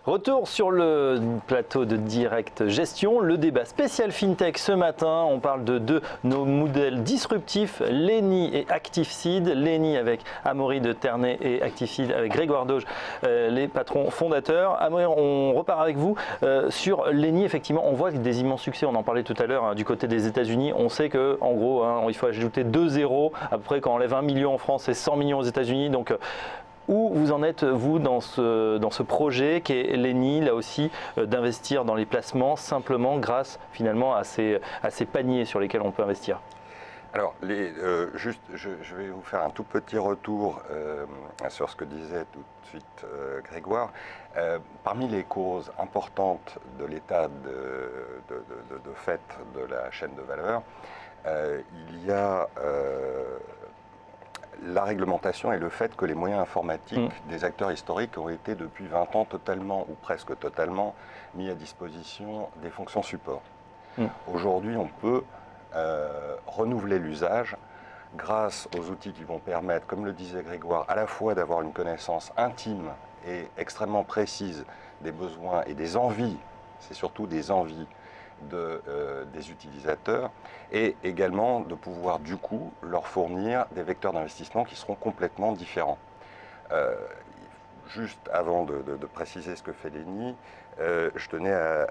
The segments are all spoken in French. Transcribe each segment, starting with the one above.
Retour sur le plateau de Direct Gestion, le débat spécial FinTech ce matin. On parle de deux nos modèles disruptifs, Lenny et ActiveSeed. Lenny avec Amaury de Ternay et ActiveSeed avec Grégoire Dauge, les patrons fondateurs. Amaury, on repart avec vous sur Lenny. Effectivement, on voit des immenses succès. On en parlait tout à l'heure du côté des États-Unis. On sait que, en gros, il faut ajouter 2 zéros. Après, quand on enlève 1 million en France, c'est 100 millions aux États-Unis. Donc, où vous en êtes, vous, dans ce projet qui est Lenny, là aussi, d'investir dans les placements simplement grâce finalement à ces paniers sur lesquels on peut investir? Alors, je vais vous faire un tout petit retour sur ce que disait tout de suite Grégoire. Parmi les causes importantes de l'état de fait de la chaîne de valeur, il y a la réglementation et le fait que les moyens informatiques des acteurs historiques ont été depuis 20 ans totalement ou presque totalement mis à disposition des fonctions support. Aujourd'hui, on peut renouveler l'usage grâce aux outils qui vont permettre, comme le disait Grégoire, à la fois d'avoir une connaissance intime et extrêmement précise des besoins et des envies, c'est surtout des envies des utilisateurs, et également de pouvoir du coup leur fournir des vecteurs d'investissement qui seront complètement différents. Juste avant de préciser ce que fait Lenny, je tenais à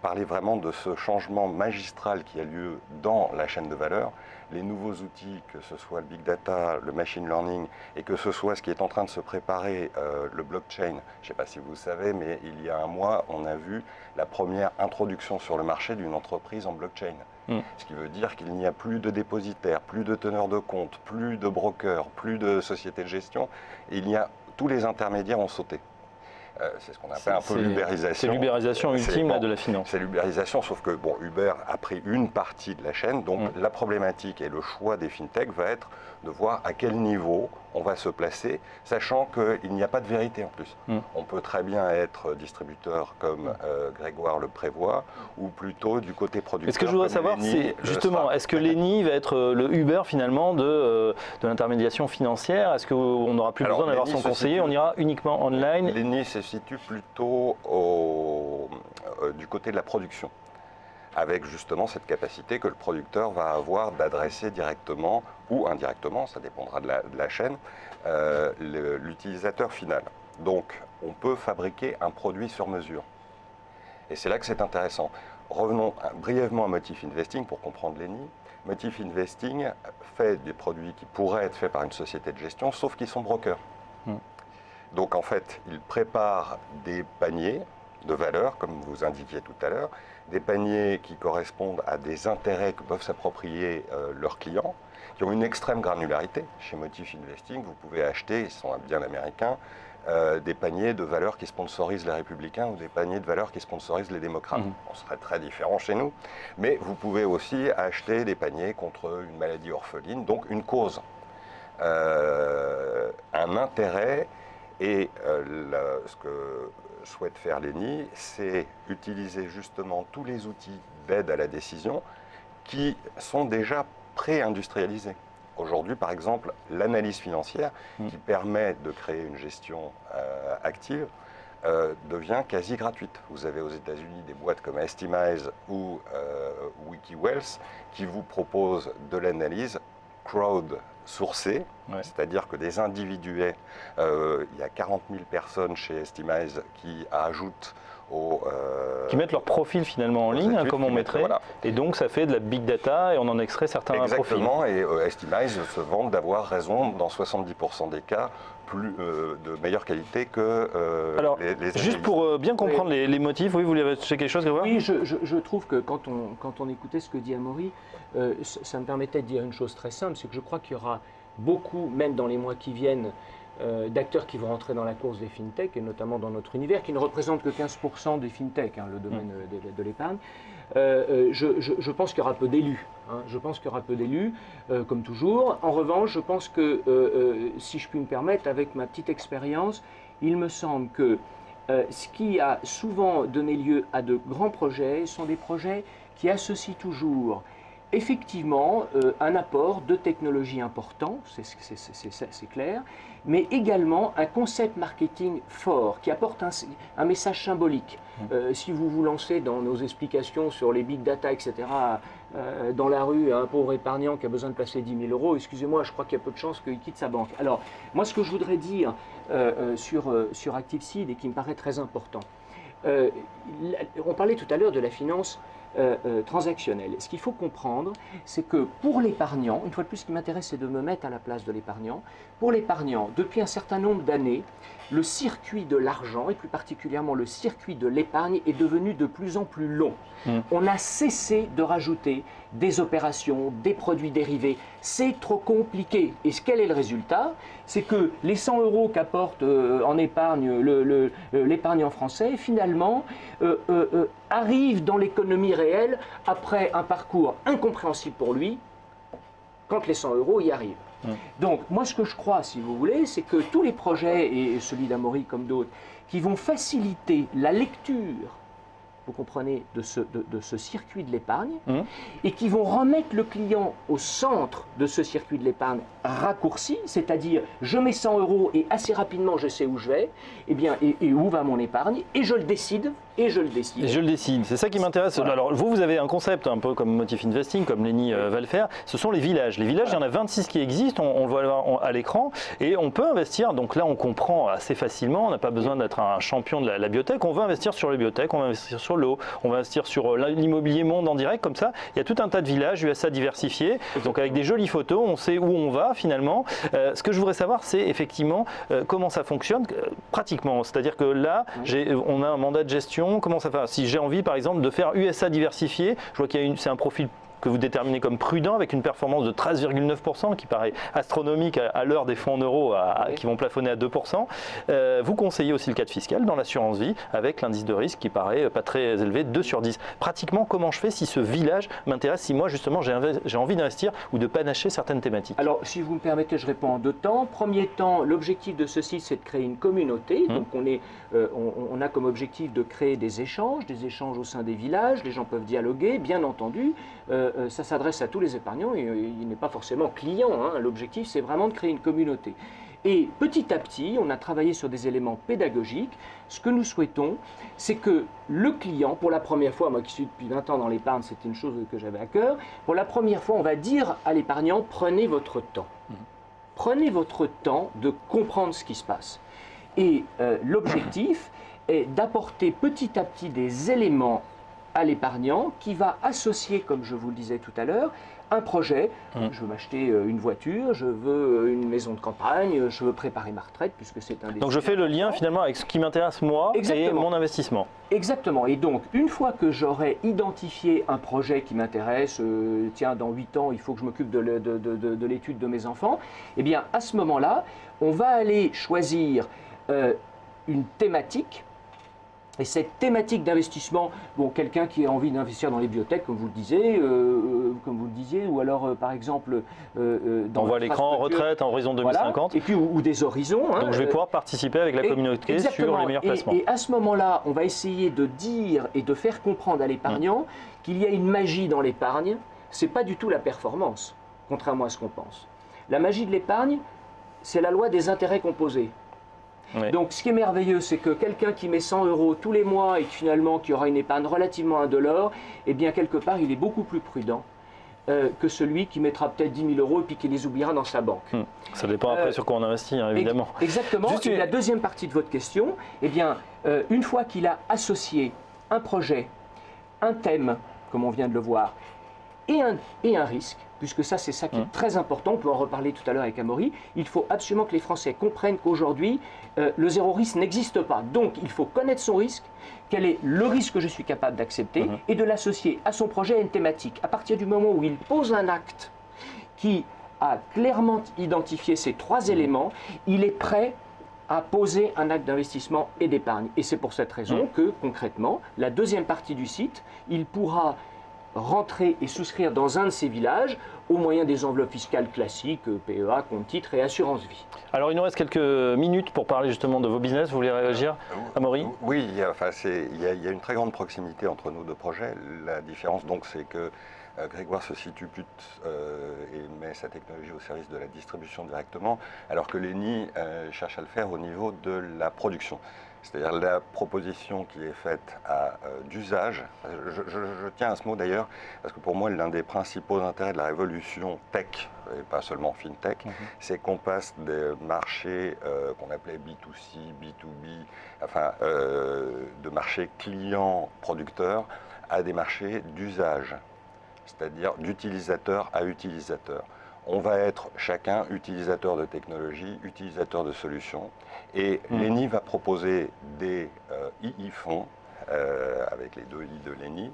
parler vraiment de ce changement magistral qui a lieu dans la chaîne de valeur. Les nouveaux outils, que ce soit le big data, le machine learning, et que ce soit ce qui est en train de se préparer, le blockchain. Je ne sais pas si vous savez, mais il y a un mois, on a vu la première introduction sur le marché d'une entreprise en blockchain. Ce qui veut dire qu'il n'y a plus de dépositaires, plus de teneurs de compte, plus de brokers, plus de sociétés de gestion. Tous les intermédiaires ont sauté. C'est ce qu'on appelle un peu l'ubérisation. C'est l'ubérisation ultime de la finance. C'est l'ubérisation, sauf que Uber a pris une partie de la chaîne, donc la problématique et le choix des fintech va être de voir à quel niveau on va se placer, sachant qu'il n'y a pas de vérité en plus. On peut très bien être distributeur comme Grégoire le prévoit, ou plutôt du côté producteur. Ce que je voudrais savoir, c'est justement, est-ce que Lenny va être le Uber finalement de l'intermédiation financière? Est-ce qu'on n'aura plus besoin d'avoir son conseiller, on ira uniquement online? Lenny se situe plutôt du côté de la production, avec justement cette capacité que le producteur va avoir d'adresser directement ou indirectement, ça dépendra de la chaîne, l'utilisateur final. Donc, on peut fabriquer un produit sur mesure. Et c'est là que c'est intéressant. Revenons brièvement à Motif Investing pour comprendre Lenny. Motif Investing fait des produits qui pourraient être faits par une société de gestion, sauf qu'ils sont brokers. Donc, en fait, ils préparent des paniers de valeur, comme vous indiquiez tout à l'heure, des paniers qui correspondent à des intérêts que peuvent s'approprier leurs clients, qui ont une extrême granularité. Chez Motif Investing, vous pouvez acheter, ils sont bien américains, des paniers de valeurs qui sponsorisent les républicains ou des paniers de valeurs qui sponsorisent les démocrates. On serait très différents chez nous, mais vous pouvez aussi acheter des paniers contre une maladie orpheline, donc une cause, un intérêt, et ce que souhaite faire Lenny, c'est utiliser justement tous les outils d'aide à la décision qui sont déjà pré-industrialisés. Aujourd'hui, par exemple, l'analyse financière qui permet de créer une gestion active devient quasi gratuite. Vous avez aux États-Unis des boîtes comme Estimize ou WikiWealth qui vous proposent de l'analyse crowd-sourcée, c'est-à-dire que des individus, il y a 40 000 personnes chez Estimize qui ajoutent qui mettent leur profil finalement en ligne, comme on mettrait, et donc ça fait de la big data et on en extrait certains profils. Exactement, et Estimize se vante d'avoir raison dans 70% des cas, de meilleure qualité que Alors, les juste pour bien comprendre les motifs, oui, vous voulez ajouter quelque chose, Grégoire? Oui, je trouve que quand on écoutait ce que dit Amaury, ça me permettait de dire une chose très simple, c'est que je crois qu'il y aura beaucoup, même dans les mois qui viennent, d'acteurs qui vont rentrer dans la course des fintech, et notamment dans notre univers, qui ne représente que 15% des fintech, le domaine de l'épargne. Je pense qu'il y aura peu d'élus. Je pense qu'il y aura peu d'élus, comme toujours. En revanche, je pense que, si je puis me permettre, avec ma petite expérience, il me semble que ce qui a souvent donné lieu à de grands projets sont des projets qui associent toujours effectivement un apport de technologie important, c'est clair, mais également un concept marketing fort qui apporte un message symbolique. Si vous vous lancez dans nos explications sur les big data, etc., dans la rue à un pauvre épargnant qui a besoin de placer 10 000 euros, excusez-moi, je crois qu'il y a peu de chances qu'il quitte sa banque. Alors, moi, ce que je voudrais dire sur ActiveSeed et qui me paraît très important, on parlait tout à l'heure de la finance transactionnelle. Ce qu'il faut comprendre, c'est que pour l'épargnant, une fois de plus, ce qui m'intéresse, c'est de me mettre à la place de l'épargnant. Pour l'épargnant, depuis un certain nombre d'années, le circuit de l'argent, et plus particulièrement le circuit de l'épargne, est devenu de plus en plus long. On a cessé de rajouter des opérations, des produits dérivés. C'est trop compliqué. Et quel est le résultat? C'est que les 100 euros qu'apporte en épargne l'épargnant français, finalement, arrivent dans l'économie réelle après un parcours incompréhensible pour lui, quand les 100 euros y arrivent. Donc, moi, ce que je crois, si vous voulez, c'est que tous les projets, et celui d'Amaury comme d'autres, qui vont faciliter la lecture, vous comprenez, de ce circuit de l'épargne, et qui vont remettre le client au centre de ce circuit de l'épargne raccourci, c'est-à-dire je mets 100 euros et assez rapidement je sais où je vais, et où va mon épargne, et je le décide, c'est ça qui m'intéresse. Alors vous avez un concept un peu comme Motif Investing, comme Lenny va le faire, ce sont les villages. Les villages, il y en a 26 qui existent, on le voit à l'écran, et on peut investir, donc là on comprend assez facilement, on n'a pas besoin d'être un champion de la biotech, on veut investir sur les biotech, on va investir sur l'eau, on va investir sur l'immobilier monde en direct, comme ça, il y a tout un tas de villages USA diversifiés, donc avec des jolies photos, on sait où on va finalement. Ce que je voudrais savoir, c'est effectivement comment ça fonctionne pratiquement, c'est-à-dire que là, on a un mandat de gestion. Comment ça fait? Si j'ai envie, par exemple, de faire USA diversifié, je vois qu'il y a c'est un profil que vous déterminez comme prudent avec une performance de 13,9% qui paraît astronomique à l'heure des fonds en euros qui vont plafonner à 2%. Vous conseillez aussi le cadre fiscal dans l'assurance vie avec l'indice de risque qui paraît pas très élevé, 2 sur 10. Pratiquement, comment je fais si ce village m'intéresse, si moi justement j'ai envie d'investir ou de panacher certaines thématiques? Alors, si vous me permettez, je réponds en 2 temps. Premier temps, l'objectif de ce site, c'est de créer une communauté. Donc, on a comme objectif de créer des échanges au sein des villages. Les gens peuvent dialoguer, bien entendu. Ça s'adresse à tous les épargnants et il n'est pas forcément client. L'objectif, c'est vraiment de créer une communauté. Et petit à petit, on a travaillé sur des éléments pédagogiques. Ce que nous souhaitons, c'est que le client, pour la première fois, moi qui suis depuis 20 ans dans l'épargne, c'était une chose que j'avais à cœur, pour la première fois, on va dire à l'épargnant, prenez votre temps. Prenez votre temps de comprendre ce qui se passe. Et l'objectif est d'apporter petit à petit des éléments à l'épargnant qui va associer, comme je vous le disais tout à l'heure, un projet. Je veux m'acheter une voiture, je veux une maison de campagne, je veux préparer ma retraite puisque c'est un des... Donc je fais le lien finalement avec ce qui m'intéresse moi et mon investissement. Exactement. Et donc une fois que j'aurai identifié un projet qui m'intéresse, tiens dans 8 ans il faut que je m'occupe de l'étude de mes enfants, eh bien à ce moment-là, on va aller choisir une thématique. Et cette thématique d'investissement, bon, quelqu'un qui a envie d'investir dans les biotech, comme vous le disiez, ou alors par exemple on voit l'écran retraite, horizon 2050, voilà, et puis ou des horizons. Donc je vais pouvoir participer avec la communauté sur les meilleurs placements. Et à ce moment-là, on va essayer de dire et de faire comprendre à l'épargnant qu'il y a une magie dans l'épargne. C'est pas du tout la performance, contrairement à ce qu'on pense. La magie de l'épargne, c'est la loi des intérêts composés. Oui. Donc ce qui est merveilleux, c'est que quelqu'un qui met 100 euros tous les mois et finalement qui aura une épargne relativement indolore, eh bien quelque part il est beaucoup plus prudent que celui qui mettra peut-être 10 000 euros et puis qui les oubliera dans sa banque. Ça dépend après sur quoi on investit, évidemment. Exactement. Et la deuxième partie de votre question, eh bien une fois qu'il a associé un projet, un thème, comme on vient de le voir, et un risque, puisque ça c'est ça qui est très important, on peut en reparler tout à l'heure avec Amaury, il faut absolument que les Français comprennent qu'aujourd'hui le zéro risque n'existe pas. Donc il faut connaître son risque, quel est le risque que je suis capable d'accepter et de l'associer à son projet à une thématique. À partir du moment où il pose un acte qui a clairement identifié ces 3 éléments, il est prêt à poser un acte d'investissement et d'épargne. Et c'est pour cette raison que concrètement, la deuxième partie du site, il pourra rentrer et souscrire dans un de ces villages au moyen des enveloppes fiscales classiques, PEA, compte titre et assurance vie. Alors il nous reste quelques minutes pour parler justement de vos business. Vous voulez réagir, Amaury? Oui, il y a une très grande proximité entre nos 2 projets. La différence donc c'est que Grégoire se situe plus et met sa technologie au service de la distribution directement, alors que l'ENI cherche à le faire au niveau de la production. C'est-à-dire la proposition qui est faite d'usage. Je tiens à ce mot d'ailleurs, parce que pour moi, l'un des principaux intérêts de la révolution tech, et pas seulement fintech, c'est qu'on passe des marchés qu'on appelait B2C, B2B, enfin de marchés clients-producteurs, à des marchés d'usage, c'est-à-dire d'utilisateur à utilisateur. On va être chacun utilisateur de technologie, utilisateur de solutions, et l'ENI va proposer des II-fonds, avec les 2 I de l'ENI,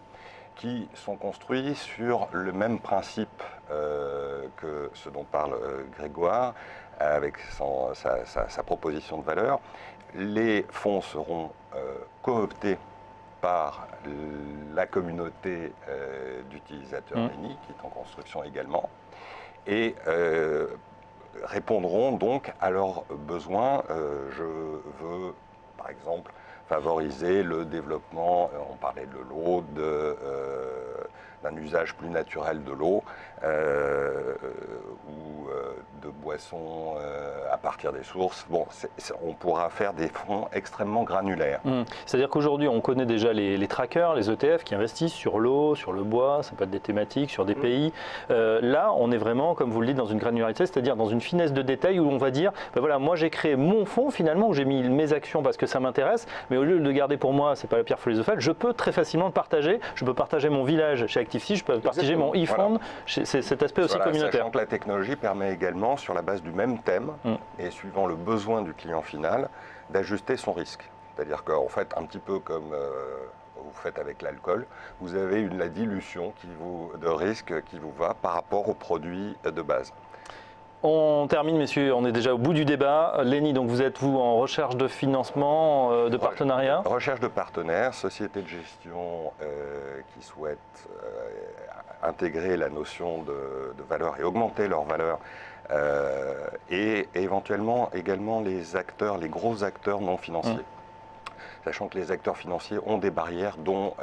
qui sont construits sur le même principe que ce dont parle Grégoire, avec sa proposition de valeur. Les fonds seront cooptés par la communauté d'utilisateurs l'ENI, qui est en construction également, et répondront donc à leurs besoins. Je veux, par exemple, favoriser le développement, on parlait de l'eau, d'un usage plus naturel de l'eau, ou de boissons à partir des sources. Bon, on pourra faire des fonds extrêmement granulaires. C'est-à-dire qu'aujourd'hui, on connaît déjà les trackers, les ETF qui investissent sur l'eau, sur le bois, ça peut être des thématiques, sur des pays. Là, on est vraiment, comme vous le dites, dans une granularité, c'est-à-dire dans une finesse de détail où on va dire, ben voilà, moi j'ai créé mon fonds finalement, où j'ai mis mes actions parce que ça m'intéresse, mais au lieu de le garder pour moi, c'est pas la pierre philosophale, je peux très facilement le partager. Je peux partager mon village chez ActiveSeed, je peux partager mon e-fund, c'est cet aspect aussi communautaire. Sachant que la technologie permet également, sur la base du même thème, et suivant le besoin du client final, d'ajuster son risque. C'est-à-dire qu'en fait, un petit peu comme vous faites avec l'alcool, vous avez la dilution de risque qui vous va par rapport aux produits de base. On termine, messieurs, on est déjà au bout du débat. L'ENI, donc vous êtes en recherche de financement, de partenariat? Recherche de partenaires, société de gestion qui souhaitent intégrer la notion de valeur et augmenter leur valeur, et éventuellement également les gros acteurs non financiers. Sachant que les acteurs financiers ont des barrières, dont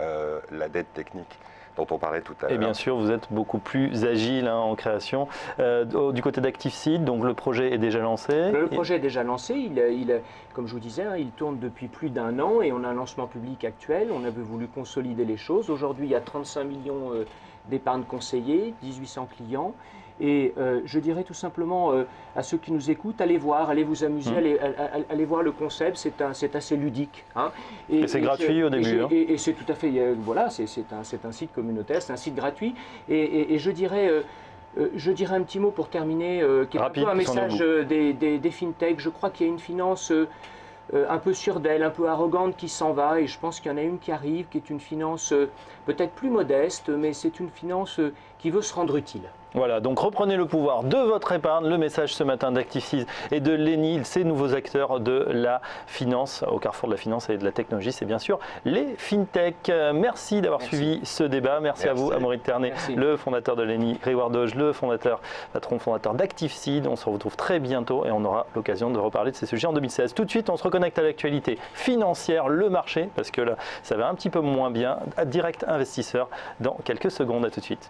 la dette technique, dont on parlait tout à l'heure. Et bien sûr, vous êtes beaucoup plus agile en création. Du côté d'ActiveSeed, donc le projet est déjà lancé. Le projet est déjà lancé. Comme je vous disais, il tourne depuis plus d'1 an et on a un lancement public actuel. On avait voulu consolider les choses. Aujourd'hui, il y a 35 millions d'épargne conseillée, 1800 clients. Et je dirais tout simplement à ceux qui nous écoutent, allez voir, allez vous amuser, allez voir le concept, c'est assez ludique. Hein. Et c'est gratuit au début. Et c'est tout à fait, voilà, c'est un site communautaire, c'est un site gratuit. Et je dirais un petit mot pour terminer, qui est un peu un message des fintechs. Je crois qu'il y a une finance un peu sûre d'elle, un peu arrogante qui s'en va, et je pense qu'il y en a une qui arrive, qui est une finance peut-être plus modeste, mais c'est une finance qui veut se rendre utile. Voilà, donc reprenez le pouvoir de votre épargne. Le message ce matin d'ActiveSeed et de l'ENI, ces nouveaux acteurs de la finance, au carrefour de la finance et de la technologie, c'est bien sûr les fintech. Merci d'avoir suivi ce débat. Merci à vous, Amaury de Ternay, le fondateur de l'ENI, Grégoire Doge, le patron fondateur d'ActiveSeed. On se retrouve très bientôt et on aura l'occasion de reparler de ces sujets en 2016. Tout de suite, on se reconnecte à l'actualité financière, le marché, parce que là, ça va un petit peu moins bien. Direct Investisseur dans quelques secondes. À tout de suite.